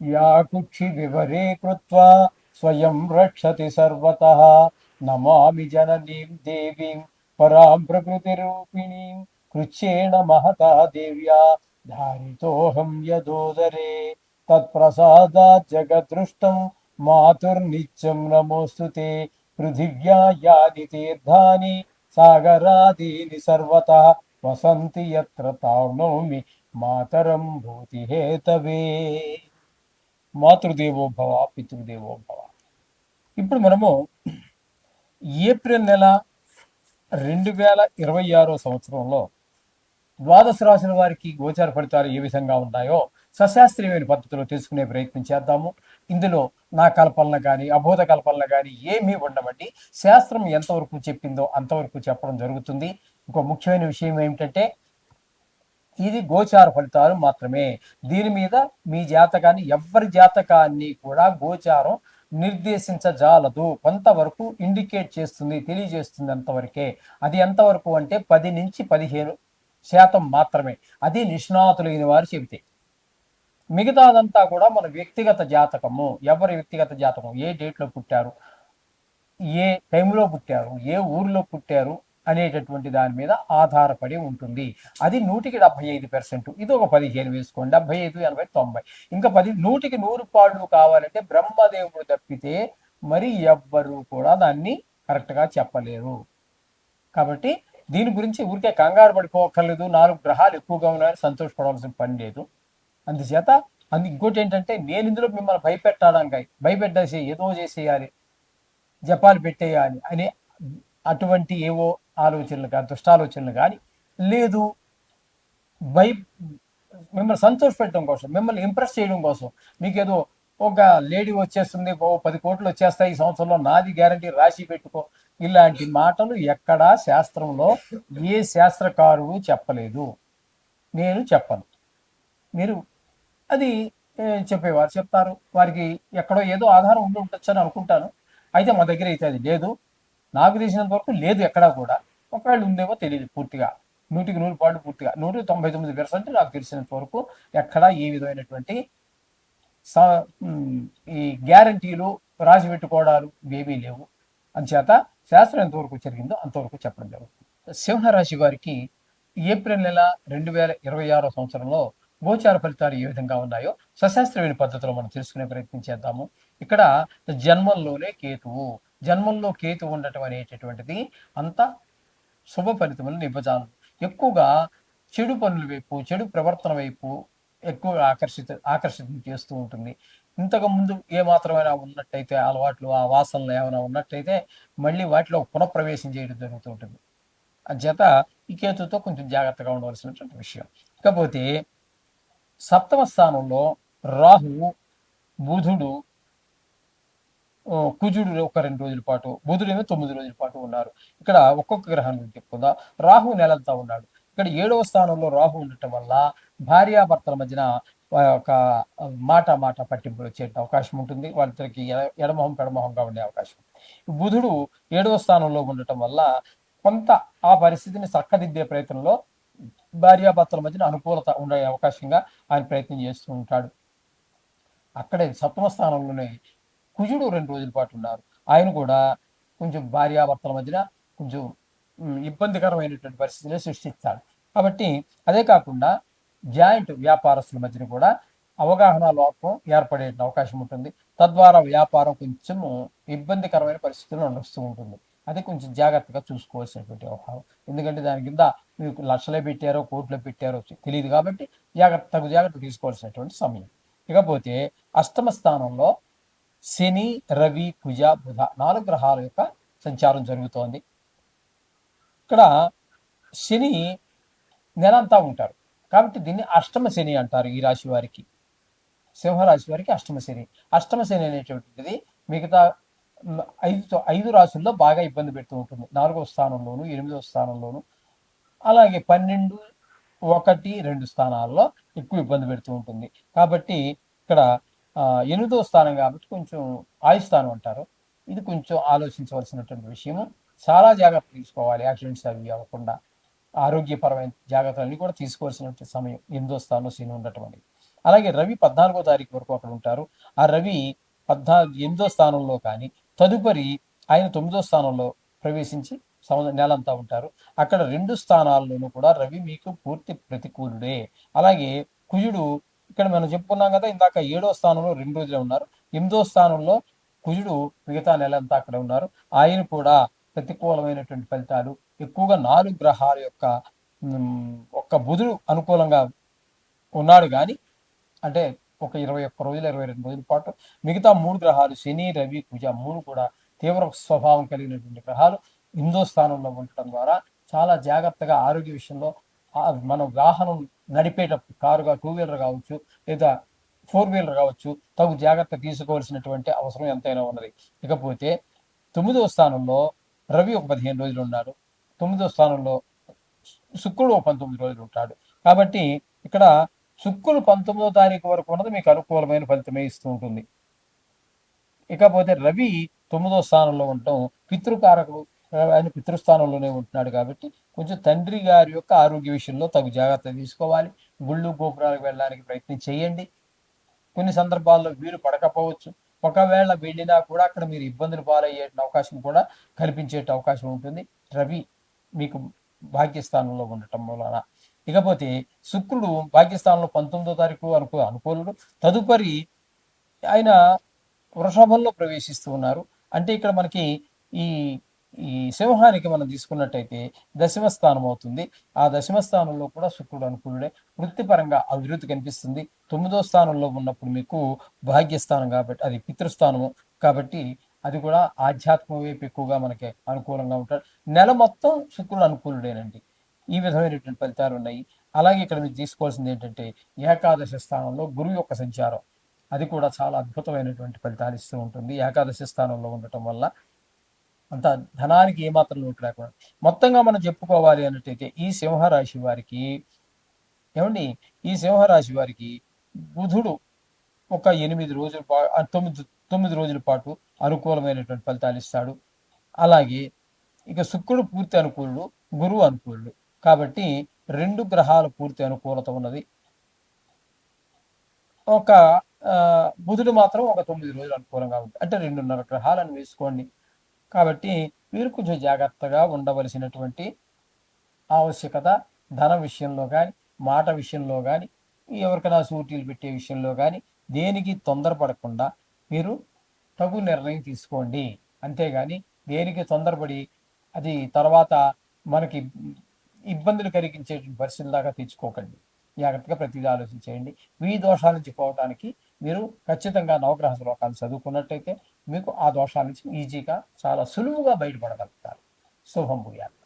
या कुक्षि विवरे कृत्वा स्वयं रक्षति सर्वतः। नमामि जननीं देवीं परां प्रकृतिरूपिणीं कृच्छ्रेण महता देव्या धारितोऽहं यदोदरे। तत्प्रसादात् जगदृष्टं मातुर्नित्यं नमोऽस्तु ते। पृथिव्या यानि तीर्थानि सागरादीनि सर्वतः वसन्ति यत्र तां मातरं भूतिहेतवे। మాతృదేవో భవ పితృదేవో భవ. ఇప్పుడు మనము ఏప్రిల్ నెల 2026 సంవత్సరంలో ద్వాదశ రాశుల వారికి గోచార ఫలితాలు ఏ విధంగా ఉన్నాయో సశాస్త్రీయమైన పద్ధతిలో తెలుసుకునే ప్రయత్నం చేద్దాము. ఇందులో నా కల్పనలు కానీ అబోధ కల్పనలు కానీ ఏమీ ఉండవండి. శాస్త్రం ఎంతవరకు చెప్పిందో అంతవరకు చెప్పడం జరుగుతుంది. ఇంకో ముఖ్యమైన విషయం ఏమిటంటే ఇది గోచార ఫలితాలు మాత్రమే. దీని మీద మీ జాతకాన్ని ఎవరి జాతకాన్ని కూడా గోచారం నిర్దేశించజాలదు. కొంతవరకు ఇండికేట్ చేస్తుంది, తెలియజేస్తుంది అంతవరకే. అది ఎంతవరకు అంటే 10 నుంచి 15% మాత్రమే. అది నిష్ణాతులైన వారు చెబితే. మిగతాదంతా కూడా మన వ్యక్తిగత జాతకము. ఎవరి వ్యక్తిగత జాతకం, ఏ డేట్లో పుట్టారు, ఏ టైంలో పుట్టారు, ఏ ఊరిలో పుట్టారు అనేటటువంటి దాని మీద ఆధారపడి ఉంటుంది. అది 100కి 75%. ఇది ఒక 15 వేసుకోండి. 75, 80, 90. ఇంకా 100కి 100 కావాలంటే బ్రహ్మదేవుడు తప్పితే మరి ఎవ్వరు కూడా దాన్ని కరెక్ట్గా చెప్పలేరు. కాబట్టి దీని గురించి ఊరికే కంగారు పడిపోక్కర్లేదు. 4 గ్రహాలు ఎక్కువగా ఉన్నాయని సంతోషపడవలసిన పని లేదు. అందుచేత ఇంకోటి ఏంటంటే, నేను ఇందులో మిమ్మల్ని భయపెట్టడానికి భయపెట్టేసి ఏదో చేసేయాలి, జపాలు పెట్టేయాలి అని అటువంటి ఏవో ఆలోచనలు కానీ దుష్టాలోచనలు కానీ లేదు. భయ మిమ్మల్ని సంతోష పెట్టడం కోసం, మిమ్మల్ని ఇంప్రెస్ చేయడం కోసం, మీకేదో ఒక లేడీ వచ్చేస్తుంది, 10 కోట్లు వచ్చేస్తాయి ఈ సంవత్సరంలో, నాది గ్యారంటీ, రాసి పెట్టుకో, ఇలాంటి మాటలు ఎక్కడా శాస్త్రంలో ఏ శాస్త్రకారుడు చెప్పలేదు. నేను చెప్పను. మీరు అది చెప్పేవారు చెప్తారు. వారికి ఎక్కడో ఏదో ఆధారం ఉండి ఉండొచ్చు అని అనుకుంటాను. అయితే మా దగ్గర అయితే అది లేదు. నాకు తెలిసినంత వరకు లేదు ఎక్కడా కూడా. ఒకవేళ ఉందేమో తెలియదు పూర్తిగా. 100కి 100 పూర్తిగా 199% నాకు తెలిసినంత వరకు ఎక్కడా ఏ విధమైనటువంటి ఈ గ్యారంటీలు రాసి పెట్టుకోవడాలు ఏమీ లేవు. అంచేత శాస్త్రం ఎంతవరకు జరిగిందో అంతవరకు చెప్పడం జరుగుతుంది. సింహరాశి వారికి ఏప్రిల్ నెల 2026 సంవత్సరంలో గోచార ఫలితాలు ఏ విధంగా ఉన్నాయో సశాస్త్రమైన పద్ధతిలో మనం తెలుసుకునే ప్రయత్నం చేద్దాము. ఇక్కడ జన్మంలో కేతువు ఉండటం అనేటటువంటిది అంత శుభ ఫలితములను ఇవ్వజాలదు. ఎక్కువగా చెడు పనుల వైపు, చెడు ప్రవర్తన వైపు ఎక్కువ ఆకర్షితం చేస్తూ ఉంటుంది. ఇంతకు ముందు ఏ మాత్రమైనా ఉన్నట్టయితే అలవాట్లు, ఆ వాసనలు ఏమైనా ఉన్నట్టయితే మళ్ళీ వాటిలో పునఃప్రవేశం చేయడం జరుగుతూ ఉంటుంది. అంచేత ఈ కేతుతో కొంచెం జాగ్రత్తగా ఉండవలసినటువంటి విషయం. ఇకపోతే 7వ స్థానంలో రాహువు, బుధుడు, కుజుడు ఒక 2 రోజుల పాటు, బుధుడేమో 9 రోజుల పాటు ఉన్నారు. ఇక్కడ ఒక్కొక్క గ్రహం గురించి చెప్పుకుందాం. రాహు నెలంతా ఉన్నాడు. ఇక్కడ 7వ స్థానంలో రాహు ఉండటం వల్ల భార్యాభర్తల మధ్యన ఒక మాట పట్టింపులు వచ్చే అవకాశం ఉంటుంది. వాళ్ళిద్దరికి ఎడమొహం పెడమొహంగా ఉండే అవకాశం. బుధుడు 7వ స్థానంలో ఉండటం వల్ల కొంత ఆ పరిస్థితిని చక్కదిద్దే ప్రయత్నంలో భార్యాభర్తల మధ్యన అనుకూలత ఉండే అవకాశంగా ఆయన ప్రయత్నం చేస్తూ ఉంటాడు. అక్కడే 7వ స్థానంలోనే కుజుడు 2 రోజుల పాటు ఉన్నారు. ఆయన కూడా కొంచెం భార్యాభర్తల మధ్యన కొంచెం ఇబ్బందికరమైనటువంటి పరిస్థితిని సృష్టిస్తాడు. కాబట్టి అదే కాకుండా జాయింట్ వ్యాపారస్తుల మధ్యన కూడా అవగాహన లోపం ఏర్పడే అవకాశం ఉంటుంది. తద్వారా వ్యాపారం కొంచెం ఇబ్బందికరమైన పరిస్థితుల్లో నడుస్తూ ఉంటుంది. అది కొంచెం జాగ్రత్తగా చూసుకోవాల్సినటువంటి వ్యవహారం. ఎందుకంటే దాని కింద మీకు లక్షలే పెట్టారో కోట్లు పెట్టారో తెలియదు. కాబట్టి జాగ్రత్త తీసుకోవాల్సినటువంటి సమయం. ఇకపోతే 8వ స్థానంలో శని, రవి, కుజ, బుధ 4 గ్రహాల యొక్క సంచారం జరుగుతోంది. ఇక్కడ శని నెలంతా ఉంటారు. కాబట్టి దీన్ని అష్టమ శని అంటారు. ఈ రాశి వారికి, సింహరాశి వారికి అష్టమ శని. అష్టమ శని అనేటువంటిది మిగతా 5 రాశుల్లో బాగా ఇబ్బంది పెడుతూ ఉంటుంది. 4వ స్థానంలోను, 8వ స్థానంలోను, అలాగే 12, 1, 2 స్థానాల్లో ఎక్కువ ఇబ్బంది పెడుతూ ఉంటుంది. కాబట్టి ఇక్కడ 8వ స్థానం కాబట్టి కొంచెం ఆయుస్థానం అంటారు. ఇది కొంచెం ఆలోచించవలసినటువంటి విషయము. చాలా జాగ్రత్త తీసుకోవాలి. యాక్సిడెంట్స్ అవి అవ్వకుండా ఆరోగ్యపరమైన జాగ్రత్తలన్నీ కూడా తీసుకోవాల్సినటువంటి సమయం 8వ స్థానంలో శని ఉండటం అనేది. అలాగే రవి 14వ తారీఖు వరకు అక్కడ ఉంటారు. ఆ రవి 8వ స్థానంలో కానీ, తదుపరి ఆయన 9వ స్థానంలో ప్రవేశించి నెలంతా ఉంటారు. అక్కడ 2 స్థానాల్లోనూ కూడా రవి మీకు పూర్తి ప్రతికూలుడే. అలాగే కుజుడు ఇక్కడ మనం చెప్పుకున్నాం కదా, ఇందాక 7వ స్థానంలో 2 రోజులే ఉన్నారు. 8వ స్థానంలో కుజుడు మిగతా నెలంతా అక్కడ ఉన్నారు. ఆయన కూడా ప్రతికూలమైనటువంటి ఫలితాలు ఎక్కువగా 4 గ్రహాల యొక్క ఒక్క బుధుడు అనుకూలంగా ఉన్నాడు కానీ, అంటే ఒక 21 రోజులు 22 రోజుల పాటు మిగతా 3 గ్రహాలు శని, రవి, కుజ 3 కూడా తీవ్ర స్వభావం కలిగినటువంటి గ్రహాలు 8వ స్థానంలో ఉండటం ద్వారా చాలా జాగ్రత్తగా ఆరోగ్య విషయంలో మనం వాహనం నడిపేటప్పుడు కారుగా 2 వీలర్ కావచ్చు, లేదా 4 వీలర్ కావచ్చు, తగు జాగ్రత్త తీసుకోవాల్సినటువంటి అవసరం ఎంతైనా ఉన్నది. ఇకపోతే 9వ స్థానంలో రవి ఒక 15 రోజులు ఉన్నాడు. 9వ స్థానంలో శుక్రుడు ఒక 19 రోజులు ఉంటాడు. కాబట్టి ఇక్కడ శుక్రుడు 19వ తారీఖు వరకు ఉన్నది మీకు అనుకూలమైన ఫలితమే ఇస్తూ ఉంటుంది. ఇకపోతే రవి 9వ స్థానంలో ఉండటం పితృకారకుడు, ఆయన పితృస్థానంలోనే ఉంటున్నాడు కాబట్టి కొంచెం తండ్రి గారి యొక్క ఆరోగ్య విషయంలో తగు జాగ్రత్త తీసుకోవాలి. గుళ్ళు గోపురాలకు వెళ్ళడానికి ప్రయత్నం చేయండి. కొన్ని సందర్భాల్లో వీలు పడకపోవచ్చు. ఒకవేళ వెళ్ళినా కూడా అక్కడ మీరు ఇబ్బందులు పాలయ్యే అవకాశం కూడా కల్పించే అవకాశం ఉంటుంది రవి మీకు భాగ్యస్థానంలో ఉండటం వలన. ఇకపోతే శుక్రుడు భాగ్యస్థానంలో 19వ తారీఖు అనుకూలుడు. తదుపరి ఆయన వృషభంలో ప్రవేశిస్తూ ఉన్నారు. అంటే ఇక్కడ మనకి ఈ ఈ సింహానికి మనం తీసుకున్నట్టయితే దశమ స్థానం అవుతుంది. ఆ దశమ స్థానంలో కూడా శుక్రుడు అనుకూలుడే. వృత్తిపరంగా అభివృద్ధి కనిపిస్తుంది. 9వ స్థానంలో ఉన్నప్పుడు మీకు భాగ్యస్థానం కాబట్టి అది పితృస్థానము కాబట్టి అది కూడా ఆధ్యాత్మిక వైపు ఎక్కువగా మనకి అనుకూలంగా ఉంటాడు. నెల మొత్తం శుక్రుడు అనుకూలుడేనండి. ఈ విధమైనటువంటి ఫలితాలు ఉన్నాయి. అలాగే ఇక్కడ మీరు తీసుకోవాల్సింది ఏంటంటే ఏకాదశ స్థానంలో గురువు యొక్క సంచారం, అది కూడా చాలా అద్భుతమైనటువంటి ఫలితాలు ఇస్తూ ఉంటుంది. ఏకాదశి స్థానంలో ఉండటం వల్ల అంత ధనానికి ఏమాత్రం లోటు లేకుండా. మొత్తంగా మనం చెప్పుకోవాలి అన్నట్టయితే ఈ సింహరాశి వారికి ఏమండి, ఈ సింహరాశి వారికి బుధుడు ఒక 8 రోజుల 9 రోజుల పాటు అనుకూలమైనటువంటి ఫలితాలు ఇస్తాడు. అలాగే ఇక శుక్రుడు పూర్తి అనుకూలుడు, గురువు అనుకూలుడు కాబట్టి 2 గ్రహాల పూర్తి అనుకూలత ఉన్నది. ఒక బుధుడు మాత్రం ఒక 9 రోజులు అనుకూలంగా ఉంటుంది. అంటే 2.5 గ్రహాలను వేసుకోండి. కాబట్టి మీరు కొంచెం జాగ్రత్తగా ఉండవలసినటువంటి ఆవశ్యకత ధన విషయంలో కానీ, మాట విషయంలో కానీ, ఎవరికైనా సూటీలు పెట్టే విషయంలో కానీ దేనికి తొందరపడకుండా మీరు తగు నిర్ణయం తీసుకోండి. అంతేగాని దేనికి తొందరపడి అది తర్వాత మనకి ఇబ్బందులు కలిగించే పరిస్థితుల దాకా తెచ్చుకోకండి. జాగ్రత్తగా ప్రతిదీ ఆలోచించేయండి. మీ దోషాల నుంచి పోవడానికి మీరు ఖచ్చితంగా నవగ్రహ శ్లోకాలు చదువుకున్నట్టయితే మీకు ఆ దోషాల నుంచి ఈజీగా చాలా సులువుగా బయటపడగలుగుతారు. శుభం భూయాలు.